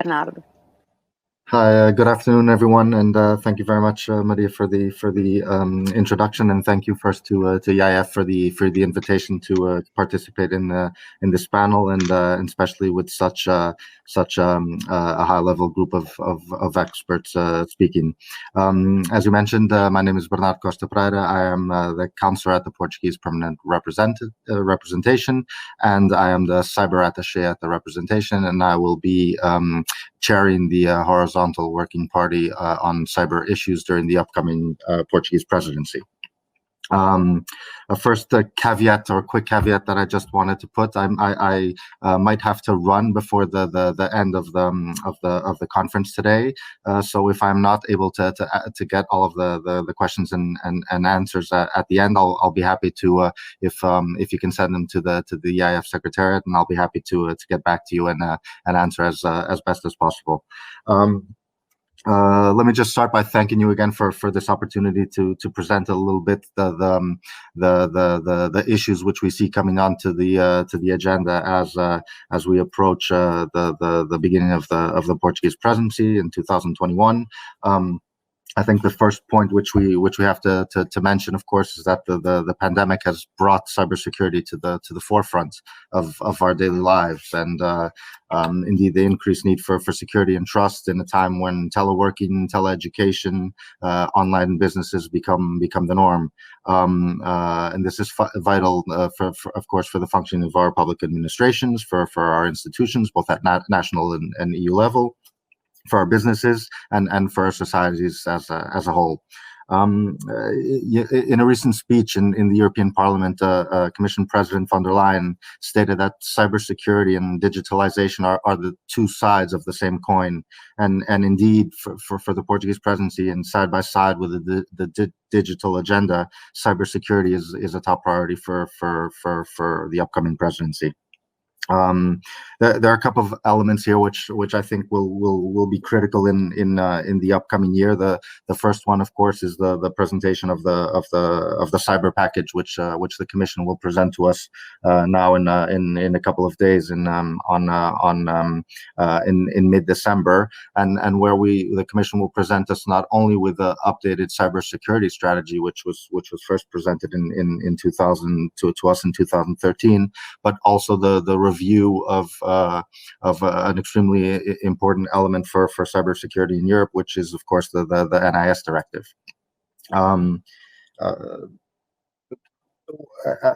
Bernardo. Hi, good afternoon, everyone, and thank you very much, Maria, for the introduction, and thank you first to EIF for the invitation to participate in this panel, and especially with such a high level group of experts speaking. As you mentioned, my name is Bernardo Costa Pereira. I am the counselor at the Portuguese Permanent Representation, and I am the Cyber Attaché at the representation, and I will be chairing the horizontal working party on cyber issues during the upcoming Portuguese presidency. First, a caveat or quick caveat that I just wanted to put: I might have to run before the end of the conference today. So if I'm not able to get all of the questions and answers at the end, I'll be happy to if you can send them to the EIF Secretariat, and I'll be happy to get back to you and answer as best as possible. Let me just start by thanking you again for this opportunity to present a little bit the issues which we see coming onto the agenda as we approach the beginning of the Portuguese presidency in 2021. I think the first point which we have to mention, of course, is that the pandemic has brought cybersecurity to the forefront of our daily lives, and indeed the increased need for security and trust in a time when teleworking, teleeducation, online businesses become the norm, and this is vital for of course for the functioning of our public administrations, for our institutions, both at national and EU level, for our businesses and for our societies as a whole. In a recent speech in the European Parliament, Commission President von der Leyen stated that cybersecurity and digitalization are the two sides of the same coin, and indeed for the Portuguese presidency, and side by side with the digital agenda, cybersecurity is a top priority for the upcoming presidency. There are a couple of elements here which I think will be critical in the upcoming year. The first one, of course, is the presentation of the cyber package, which the Commission will present to us now in a couple of days in mid-December, and where the Commission will present us not only with the updated cybersecurity strategy, which was first presented in 2000 to us in 2013, but also the review of an extremely important element for cybersecurity in Europe, which is, of course, the NIS Directive.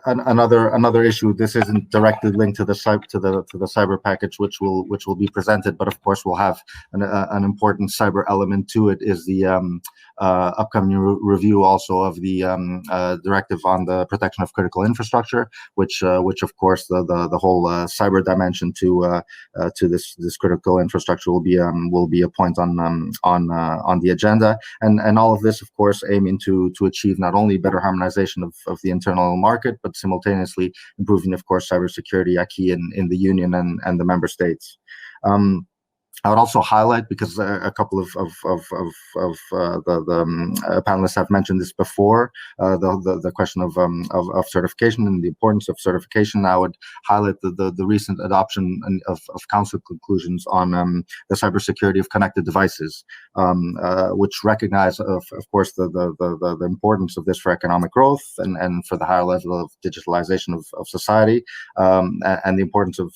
Another issue. This isn't directly linked to the cyber package, which will be presented, but of course will have an important cyber element to it. Is the upcoming review also of the directive on the protection of critical infrastructure, which of course the whole cyber dimension to this critical infrastructure will be a point on the agenda, and all of this, of course, aiming to achieve not only better harmonization of the internal market, but simultaneously improving, of course, cybersecurity acquis in the Union and the member states. I would also highlight, because a couple of the panelists have mentioned this before, the question of certification and the importance of certification. I would highlight the recent adoption of Council conclusions on the cybersecurity of connected devices, which recognize, of course, the importance of this for economic growth and for the higher level of digitalization of society, and the importance of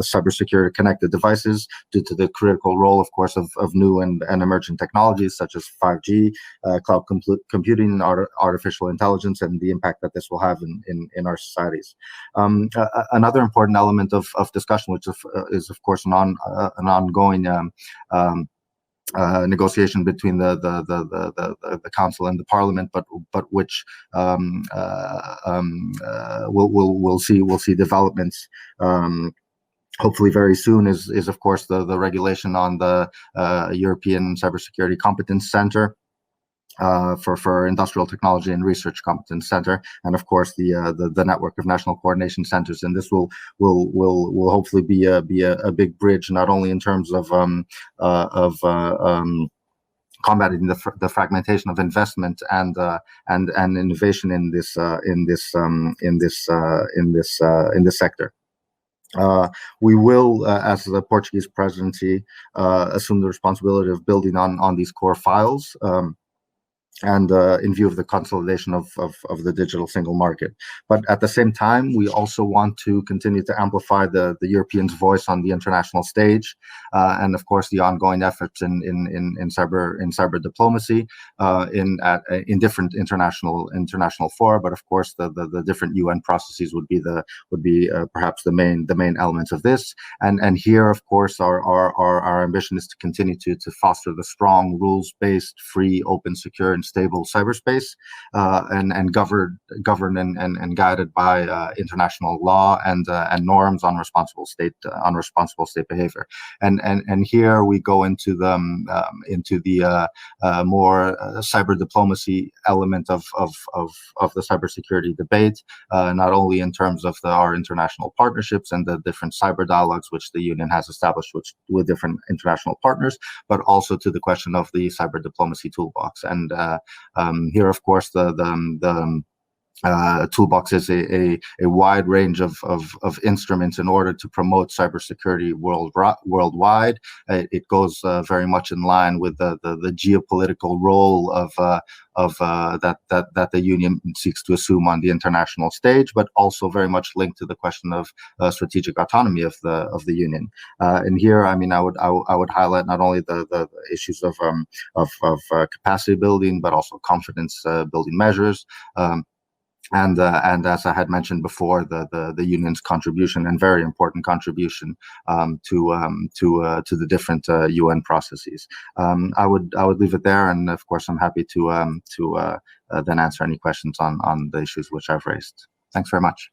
cybersecurity connected devices due to the critical role, of course, of new and emerging technologies such as 5G, cloud computing, artificial intelligence, and the impact that this will have in our societies. Another important element of discussion, which is of course an ongoing negotiation between the Council and the Parliament, but which we'll see developments hopefully very soon, is of course the regulation on the European Cybersecurity Competence Center, for Industrial Technology and Research Competence Center, and of course the network of national coordination centers. And this will hopefully be a big bridge, not only in terms of combating the fragmentation of investment and innovation in this sector. We will, as the Portuguese presidency, assume the responsibility of building on these core files. And in view of the consolidation of the digital single market. But at the same time, we also want to continue to amplify the Europeans' voice on the international stage, and of course the ongoing efforts in cyber diplomacy in different international fora. But of course, the different UN processes would be perhaps the main elements of this. And here, of course, our ambition is to continue to foster the strong rules-based, free, open, secure, and stable cyberspace, and governed and guided by international law and norms on responsible state behavior. And here we go into the more cyber diplomacy element of the cybersecurity debate, not only in terms of our international partnerships and the different cyber dialogues which the Union has established with different international partners, but also to the question of the cyber diplomacy toolbox. And here, of course, the toolbox is a wide range of instruments in order to promote cybersecurity worldwide. It goes very much in line with the geopolitical role of that the Union seeks to assume on the international stage, but also very much linked to the question of strategic autonomy of the Union. And here, I mean, I would highlight not only the issues of capacity building, but also confidence building measures. And as I had mentioned before, the Union's contribution, and very important contribution, to the different UN processes. I would leave it there, and of course I'm happy to then answer any questions on the issues which I've raised. Thanks very much.